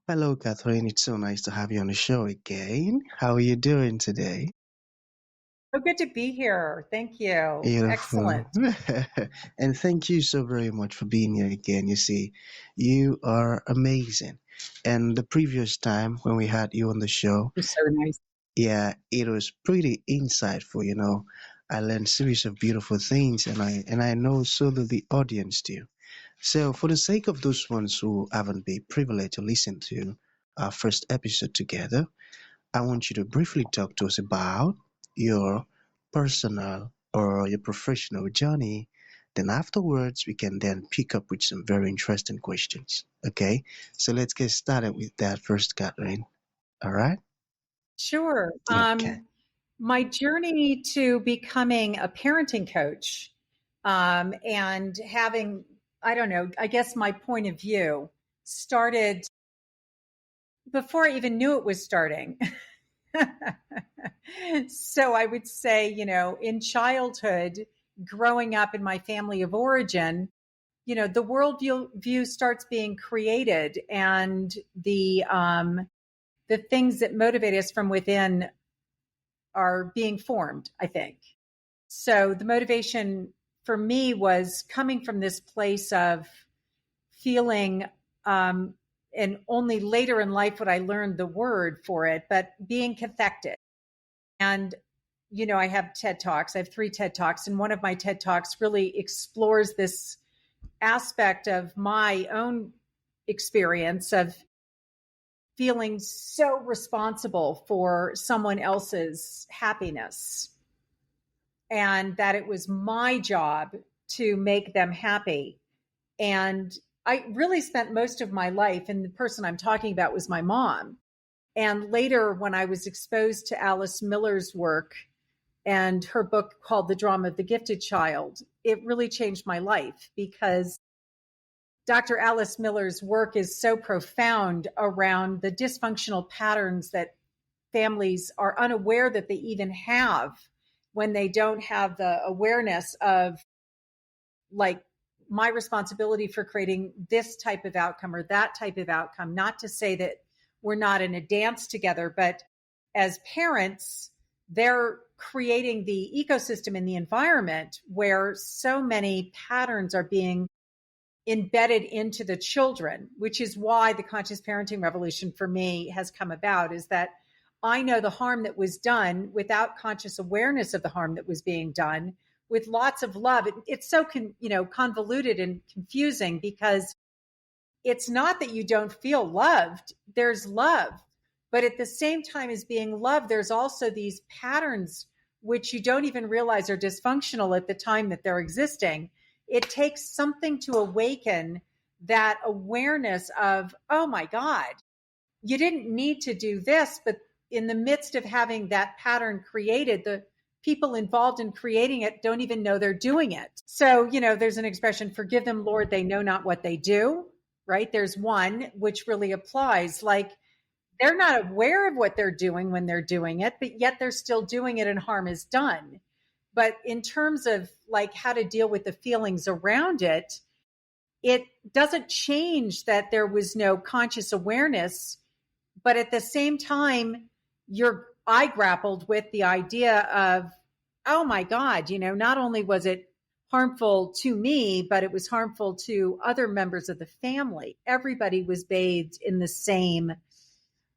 Hello, Catherine. It's so nice to have you on the show again. How are you doing today? So good to be here. Thank you. Beautiful. Excellent. And thank you so very much for being here again. You see, you are amazing. And the previous time when we had you on the show, You're so nice. yeah, it was pretty insightful. I learned series of beautiful things and I know so do the audience too. So for the sake of those ones who haven't been privileged to listen to our first episode together, I want you to briefly talk to us about your personal or your professional journey. Then afterwards, we can then pick up with some very interesting questions. Okay, so let's get started with that first, Catherine. All right? Sure. Okay. My journey to becoming a parenting coach and having, I don't know, I guess my point of view started before I even knew it was starting. So I would say, in childhood, growing up in my family of origin, the worldview starts being created, and the things that motivate us from within are being formed, I think. So the motivation for me was coming from this place of feeling, and only later in life would I learn the word for it, but being cathected. And, I have TED Talks. I have 3 TED Talks, and one of my TED Talks really explores this aspect of my own experience of feeling so responsible for someone else's happiness, and that it was my job to make them happy. And I really spent most of my life, and the person I'm talking about was my mom. And later, when I was exposed to Alice Miller's work and her book called The Drama of the Gifted Child, it really changed my life, because Dr. Alice Miller's work is so profound around the dysfunctional patterns that families are unaware that they even have when they don't have the awareness of, like, my responsibility for creating this type of outcome or that type of outcome. Not to say that we're not in a dance together, but as parents, they're creating the ecosystem in the environment where so many patterns are being embedded into the children, which is why the conscious parenting revolution for me has come about, is that I know the harm that was done without conscious awareness of the harm that was being done, with lots of love. It's so convoluted and confusing, because it's not that you don't feel loved. There's love, but at the same time as being loved, there's also these patterns which you don't even realize are dysfunctional at the time that they're existing. It takes something to awaken that awareness of, oh my God, you didn't need to do this, but in the midst of having that pattern created, the people involved in creating it don't even know they're doing it. So, there's an expression, forgive them, Lord, they know not what they do, right? There's one which really applies. Like, they're not aware of what they're doing when they're doing it, but yet they're still doing it and harm is done. But in terms of like how to deal with the feelings around it, it doesn't change that there was no conscious awareness. But at the same time, I grappled with the idea of, oh my God, not only was it harmful to me, but it was harmful to other members of the family. Everybody was bathed in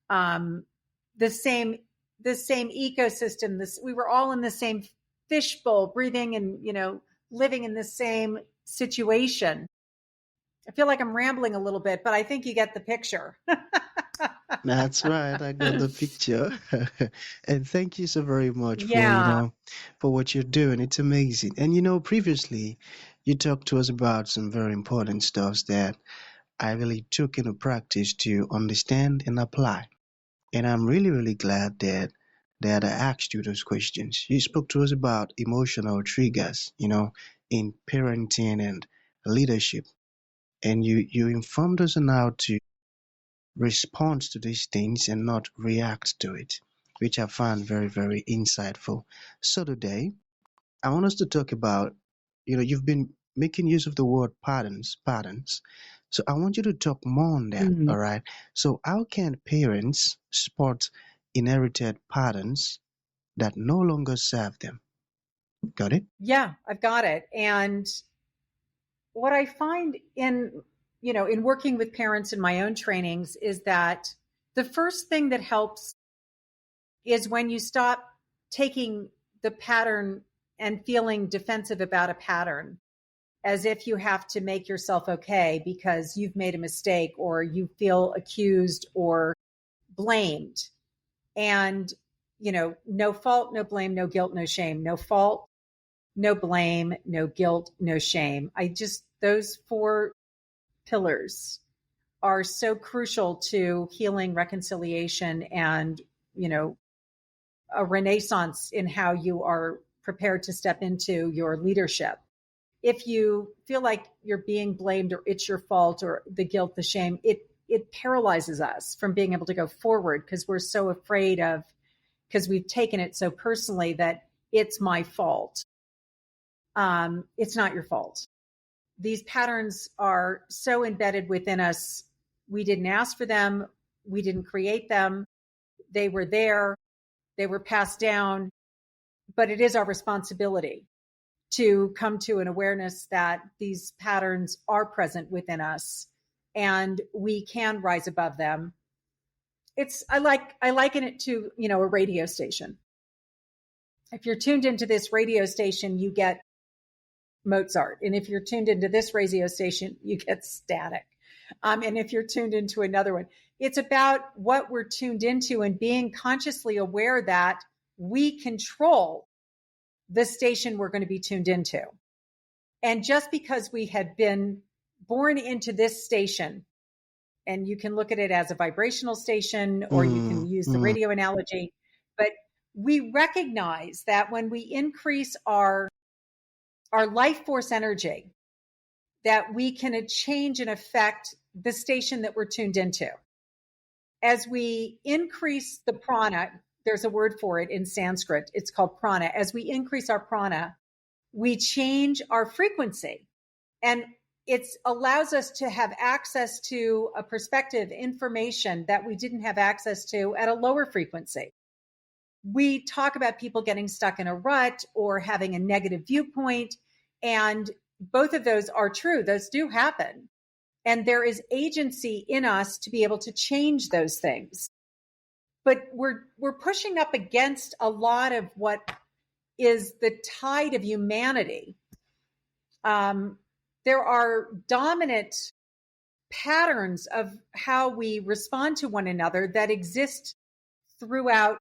um, the same, the same ecosystem. We were all in the same fishbowl, breathing and, living in the same situation. I feel like I'm rambling a little bit, but I think you get the picture. That's right. I got the picture. And thank you so very much for, Yeah. for what you're doing. It's amazing. And previously you talked to us about some very important stuffs that I really took into practice to understand and apply. And I'm really, really glad that I asked you those questions. You spoke to us about emotional triggers, in parenting and leadership. And you informed us on how to respond to these things and not react to it, which I found very, very insightful. So today, I want us to talk about, you've been making use of the word patterns. So I want you to talk more on that, Mhm. all right? So how can parents spot inherited patterns that no longer serve them? Got it? Yeah, I've got it. And what I find in working with parents in my own trainings is that the first thing that helps is when you stop taking the pattern and feeling defensive about a pattern as if you have to make yourself okay because you've made a mistake or you feel accused or blamed. And, no fault, no blame, no guilt, no shame. No fault, no blame, no guilt, no shame. Those four pillars are so crucial to healing, reconciliation, and, you know, a renaissance in how you are prepared to step into your leadership. If you feel like you're being blamed or it's your fault or the guilt, the shame, it paralyzes us from being able to go forward because we're so afraid of, because we've taken it so personally that it's my fault. It's not your fault. These patterns are so embedded within us. We didn't ask for them. We didn't create them. They were there. They were passed down. But it is our responsibility to come to an awareness that these patterns are present within us and we can rise above them. I liken it to, a radio station. If you're tuned into this radio station, you get Mozart. And if you're tuned into this radio station, you get static. And if you're tuned into another one, it's about what we're tuned into and being consciously aware that we control the station we're going to be tuned into. And just because we had been born into this station, and you can look at it as a vibrational station or you can Mm, use the mm, radio analogy, but we recognize that when we increase our life force energy, that we can change and affect the station that we're tuned into. As we increase the prana, there's a word for it in Sanskrit, it's called prana. As we increase our prana, we change our frequency. And it allows us to have access to a perspective, information that we didn't have access to at a lower frequency. We talk about people getting stuck in a rut or having a negative viewpoint, and both of those are true. Those do happen. And there is agency in us to be able to change those things. But we're pushing up against a lot of what is the tide of humanity. There are dominant patterns of how we respond to one another that exist throughout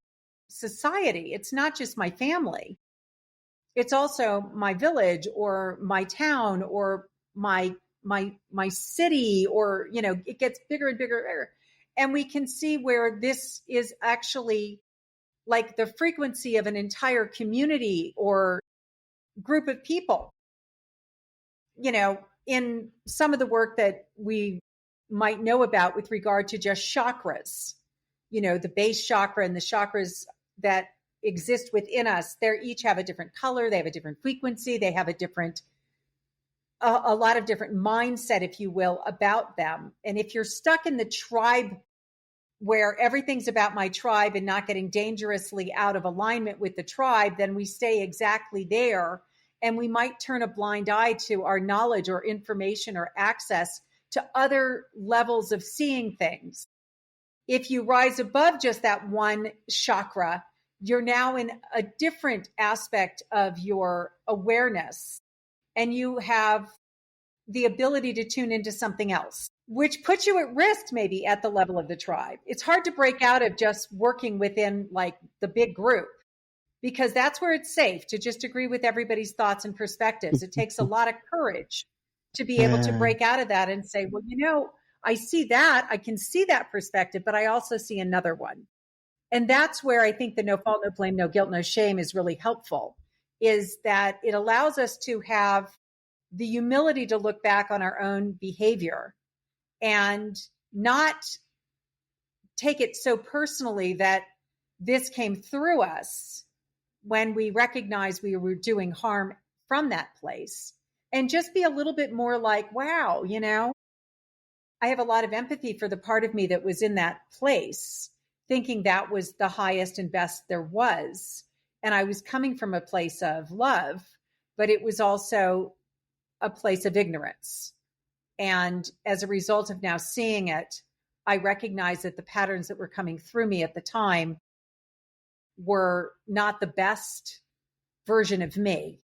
society. It's not just my family. It's also my village or my town or my city, or it gets bigger and bigger and bigger. And we can see where this is actually like the frequency of an entire community or group of people. In some of the work that we might know about with regard to just chakras, the base chakra and the chakras that exist within us, they each have a different color, they have a different frequency, they have a lot of different mindset, if you will, about them. And if you're stuck in the tribe where everything's about my tribe and not getting dangerously out of alignment with the tribe, then we stay exactly there. And we might turn a blind eye to our knowledge or information or access to other levels of seeing things. If you rise above just that one chakra, you're now in a different aspect of your awareness and you have the ability to tune into something else, which puts you at risk maybe at the level of the tribe. It's hard to break out of just working within like the big group, because that's where it's safe to just agree with everybody's thoughts and perspectives. It takes a lot of courage to be able to yeah. break out of that and say, well, I see that, I can see that perspective, but I also see another one. And that's where I think the no fault, no blame, no guilt, no shame is really helpful, is that it allows us to have the humility to look back on our own behavior and not take it so personally that this came through us when we recognize we were doing harm from that place, and just be a little bit more like, wow, I have a lot of empathy for the part of me that was in that place, thinking that was the highest and best there was. And I was coming from a place of love, but it was also a place of ignorance. And as a result of now seeing it, I recognize that the patterns that were coming through me at the time were not the best version of me.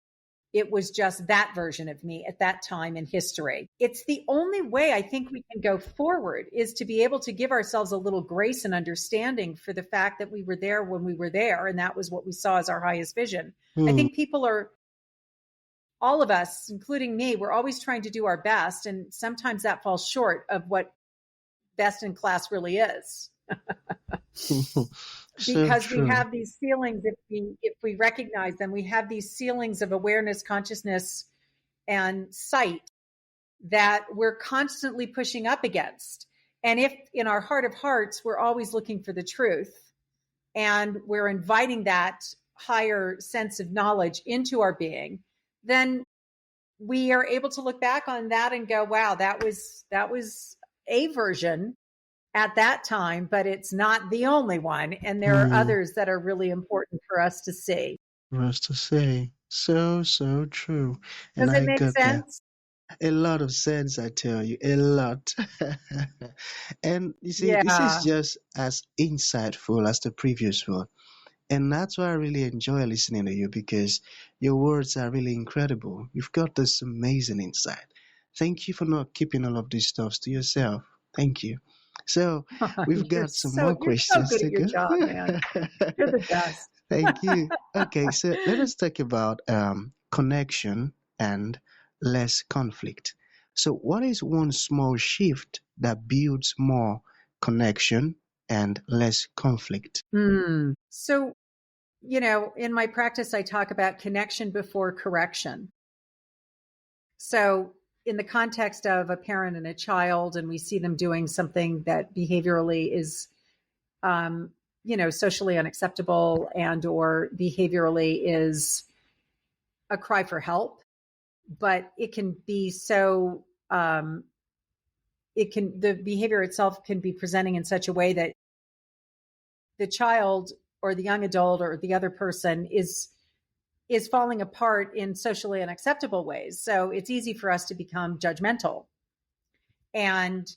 It was just that version of me at that time in history. It's the only way I think we can go forward, is to be able to give ourselves a little grace and understanding for the fact that we were there when we were there, and that was what we saw as our highest vision. I Hmm. think people are, all of us, including me, we're always trying to do our best, and sometimes that falls short of what best in class really is. So Because we true. have these feelings, if we recognize them, we have these feelings of awareness, consciousness, and sight that we're constantly pushing up against. And if in our heart of hearts we're always looking for the truth, and we're inviting that higher sense of knowledge into our being, then we are able to look back on that and go, wow, that was a version at that time, but it's not the only one. And there are Hmm. others that are really important for us to see. For us to say. So, so true. And Does it I make got that. sense? A lot of sense, I tell you, a lot. And you see, this is Yeah. just as insightful as the previous one. And that's why I really enjoy listening to you, because your words are really incredible. You've got this amazing insight. Thank you for not keeping all of these stuffs to yourself. Thank you. So we've got some more You're so questions good to at your go. job, man. You're the best. Thank you. Okay, so let us talk about connection and less conflict. So, what is one small shift that builds more connection and less conflict? So, in my practice, I talk about connection before correction. So, in the context of a parent and a child, and we see them doing something that behaviorally is, socially unacceptable, and or behaviorally is a cry for help, but it can be so, the behavior itself can be presenting in such a way that the child or the young adult or the other person is falling apart in socially unacceptable ways. So it's easy for us to become judgmental and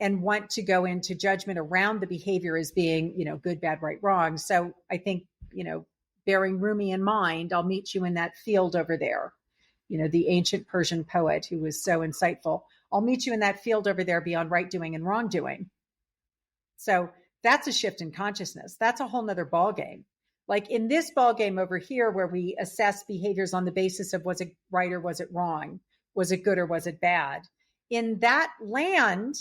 want to go into judgment around the behavior as being, good, bad, right, wrong. So I think, bearing Rumi in mind, I'll meet you in that field over there. The ancient Persian poet who was so insightful. I'll meet you in that field over there beyond right doing and wrongdoing. So that's a shift in consciousness. That's a whole nother ballgame. Like in this ballgame over here, where we assess behaviors on the basis of was it right or was it wrong? Was it good or was it bad? In that land,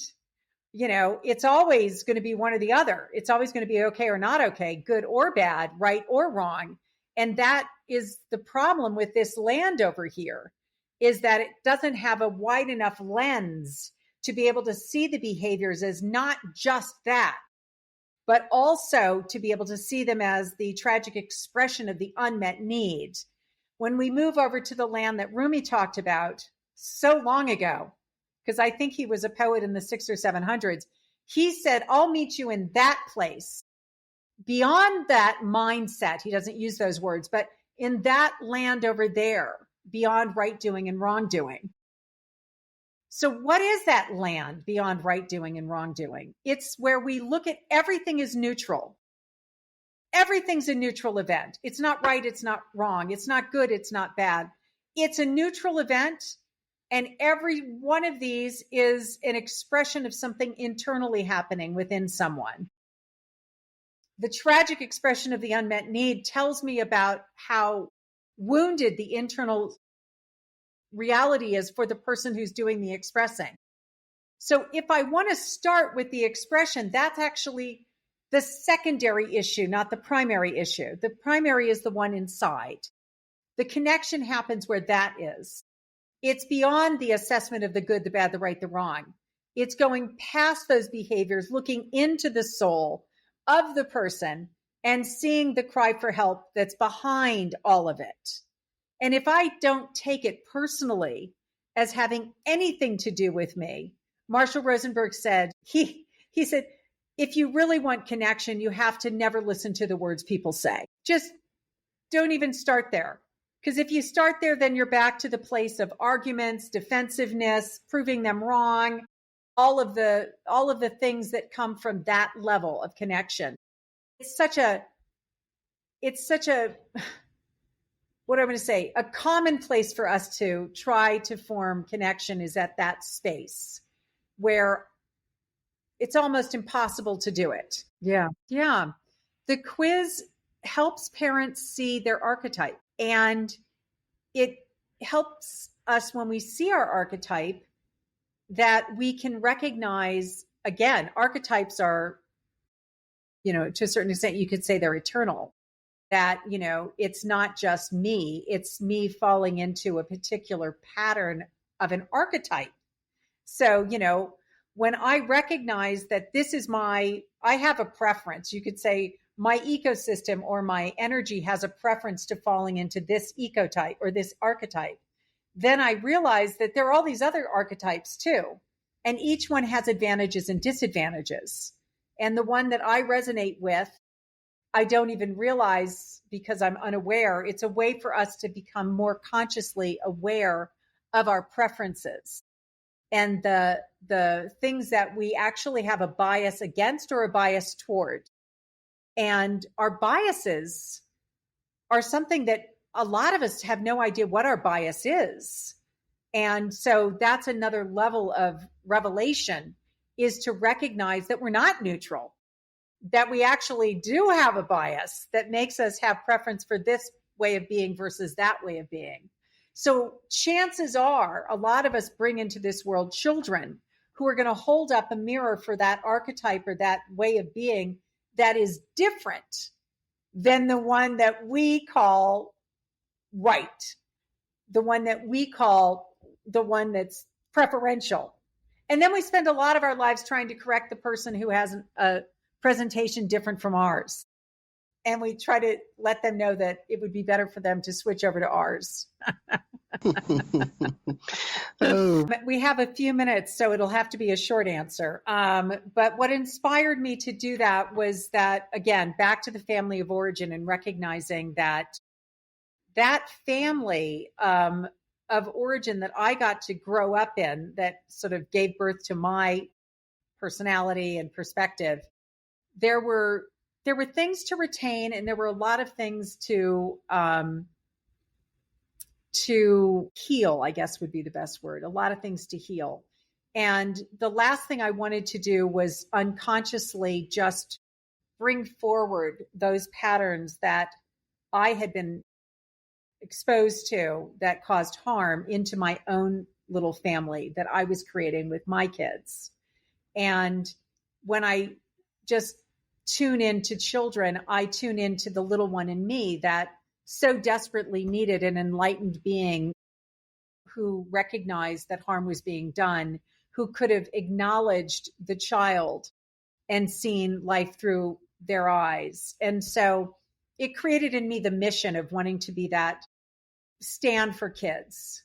it's always going to be one or the other. It's always going to be okay or not okay, good or bad, right or wrong. And that is the problem with this land over here, is that it doesn't have a wide enough lens to be able to see the behaviors as not just that, but also to be able to see them as the tragic expression of the unmet need. When we move over to the land that Rumi talked about so long ago, because I think he was a poet in the 600s or 700s, he said, I'll meet you in that place. Beyond that mindset, he doesn't use those words, but in that land over there, beyond right doing and wrongdoing. So, what is that land beyond right doing and wrongdoing? It's where we look at everything as neutral. Everything's a neutral event. It's not right, it's not wrong, it's not good, it's not bad. It's a neutral event. And every one of these is an expression of something internally happening within someone. The tragic expression of the unmet need tells me about how wounded the internal reality is for the person who's doing the expressing. So if I want to start with the expression, that's actually the secondary issue, not the primary issue. The primary is the one inside. The connection happens where that is. It's beyond the assessment of the good, the bad, the right, the wrong. It's going past those behaviors, looking into the soul of the person and seeing the cry for help that's behind all of it. And if I don't take it personally as having anything to do with me, Marshall Rosenberg said, he said, if you really want connection, you have to never listen to the words people say. Just don't even start there. Because if you start there, then you're back to the place of arguments, defensiveness, proving them wrong, all of the things that come from that level of connection. It's such a what I'm going to say, a common place for us to try to form connection is at that space where it's almost impossible to do it. Yeah. Yeah. The quiz helps parents see their archetype, and it helps us when we see our archetype that we can recognize, again, archetypes are, to a certain extent, you could say they're eternal, that, it's not just me, it's me falling into a particular pattern of an archetype. So, when I recognize that I have a preference, you could say my ecosystem or my energy has a preference to falling into this ecotype or this archetype, then I realize that there are all these other archetypes too. And each one has advantages and disadvantages. And the one that I resonate with, I don't even realize because I'm unaware. It's a way for us to become more consciously aware of our preferences and the things that we actually have a bias against or a bias toward. And our biases are something that a lot of us have no idea what our bias is. And so that's another level of revelation, is to recognize that we're not neutral, that we actually do have a bias that makes us have preference for this way of being versus that way of being. So chances are a lot of us bring into this world children who are going to hold up a mirror for that archetype or that way of being that is different than the one that we call right, the one that we call the one that's preferential. And then we spend a lot of our lives trying to correct the person who has a presentation different from ours. And we try to let them know that it would be better for them to switch over to ours. Oh, We have a few minutes, so it'll have to be a short answer. But what inspired me to do that was that, again, back to the family of origin and recognizing that family of origin that I got to grow up in, that sort of gave birth to my personality and perspective, there were things to retain, and there were a lot of things to heal, I guess would be the best word. A lot of things to heal. And the last thing I wanted to do was unconsciously just bring forward those patterns that I had been exposed to that caused harm into my own little family that I was creating with my kids. And when I just tune into children, I tune into the little one in me that so desperately needed an enlightened being who recognized that harm was being done, who could have acknowledged the child and seen life through their eyes. And so it created in me the mission of wanting to be that stand for kids,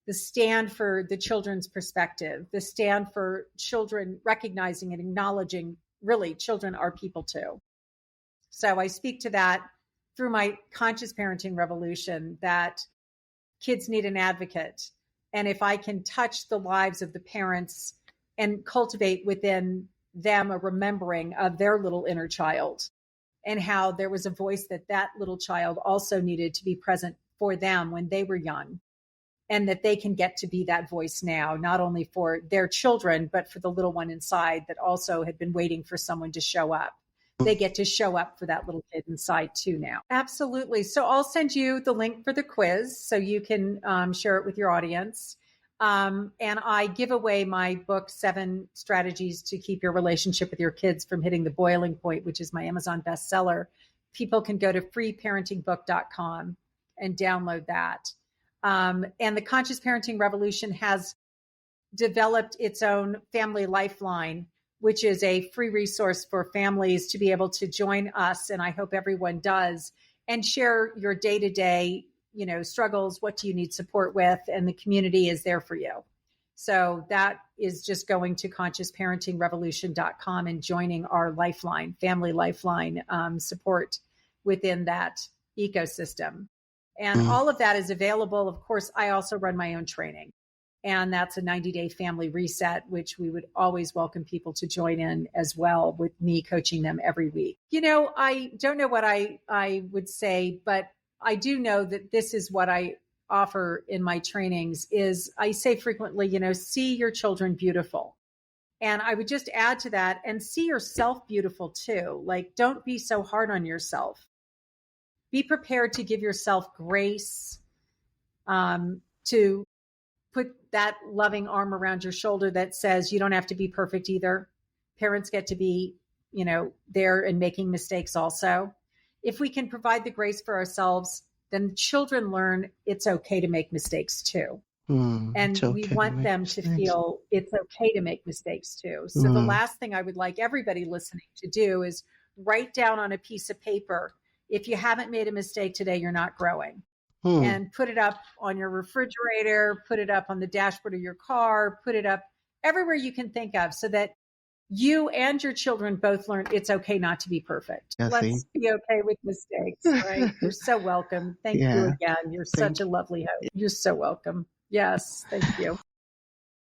the stand for the children's perspective, the stand for children recognizing and acknowledging really children are people too. So I speak to that through my conscious parenting revolution, that kids need an advocate. And if I can touch the lives of the parents and cultivate within them a remembering of their little inner child and how there was a voice that little child also needed to be present for them when they were young, and that they can get to be that voice now, not only for their children, but for the little one inside that also had been waiting for someone to show up. They get to show up for that little kid inside too now. Absolutely. So I'll send you the link for the quiz so you can share it with your audience. And I give away my book, 7 Strategies to Keep Your Relationship with Your Kids from Hitting the Boiling Point, which is my Amazon bestseller. People can go to freeparentingbook.com and download that. And the Conscious Parenting Revolution has developed its own Family Lifeline, which is a free resource for families to be able to join us. And I hope everyone does, and share your day-to-day, struggles. What do you need support with? And the community is there for you. So that is just going to consciousparentingrevolution.com and joining our lifeline, family lifeline support within that ecosystem. And Mm, all of that is available. Of course, I also run my own training. And that's a 90-day family reset, which we would always welcome people to join in as well, with me coaching them every week. I don't know what I would say, but I do know that this is what I offer in my trainings is I say frequently, see your children beautiful. And I would just add to that, and see yourself beautiful too. Like, don't be so hard on yourself. Be prepared to give yourself grace, to put that loving arm around your shoulder that says you don't have to be perfect either. Parents get to be, there and making mistakes also. If we can provide the grace for ourselves, then children learn it's okay to make mistakes too. it's And we okay to want make them to mistakes. feel it's okay to make mistakes too. So the Mm, last thing I would like everybody listening to do is write down on a piece of paper, if you haven't made a mistake today, you're not growing. mm, And put it up on your refrigerator, put it up on the dashboard of your car, put it up everywhere you can think of, so that you and your children both learn it's okay not to be perfect. Kathy. Let's be okay with mistakes, right? You're so welcome. Thank you Yeah, again. You're such thank a lovely host. You're so welcome. Yes, thank you.